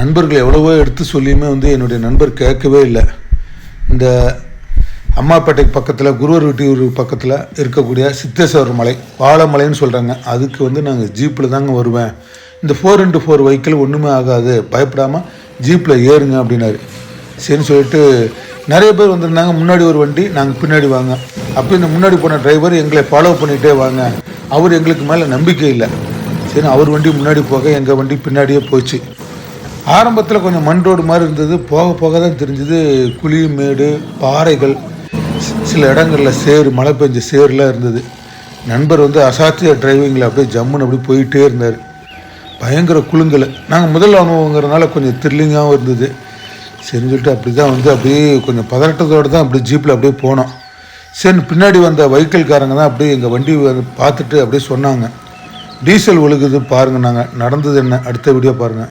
நண்பர்கள் எவ்வளவோ எடுத்து சொல்லியுமே என்னுடைய நண்பர் கேட்கவே இல்லை. இந்த அம்மாப்பேட்டைக்கு பக்கத்தில் குருவர் வீட்டு பக்கத்தில் இருக்கக்கூடிய சித்தேஸ்வரர் மலை, வாழைமலைன்னு சொல்கிறாங்க. அதுக்கு நாங்கள் ஜீப்பில் தாங்க வருவேன். இந்த 4x4 வெஹிக்கிள் ஒன்றுமே ஆகாது, பயப்படாமல் ஜீப்பில் ஏறுங்க அப்படின்னாரு. சரின்னு சொல்லிட்டு நிறைய பேர் வந்திருந்தாங்க. முன்னாடி ஒரு வண்டி, நாங்கள் பின்னாடி வாங்க. அப்போ இந்த முன்னாடி போன டிரைவர் எங்களை ஃபாலோ பண்ணிகிட்டே வாங்க. அவர் எங்களுக்கு மேலே நம்பிக்கை இல்லை. சரி, அவர் வண்டி முன்னாடி போக எங்கள் வண்டி பின்னாடியே போச்சு. ஆரம்பத்தில் கொஞ்சம் மண் ரோடு மாதிரி இருந்தது. போக போக தான் தெரிஞ்சது குழி, மேடு, பாறைகள், சில இடங்களில் சேறு, மழை பெஞ்ச சேறுலாம் இருந்தது. நண்பர் அசாத்திய டிரைவிங்கில் அப்படியே ஜம்முன்னு அப்படி போயிட்டே இருந்தார். பயங்கர குலுங்கல். நாங்கள் முதல் அனுபவங்கிறதுனால கொஞ்சம் த்ரில்லிங்காகவும் இருந்தது. சரின்னு சொல்லிட்டு அப்படி தான் அப்படியே கொஞ்சம் பதட்டத்தோடு தான் அப்படி ஜீப்பில் அப்படியே போனோம். சரி, பின்னாடி வந்த வெஹிக்கிள்காரங்க தான் அப்படியே எங்கள் வண்டி பார்த்துட்டு அப்படியே சொன்னாங்க, டீசல் ஒழுகுது பாருங்கள். நாங்கள் நடந்தது என்ன அடுத்த வீடியோ பாருங்கள்.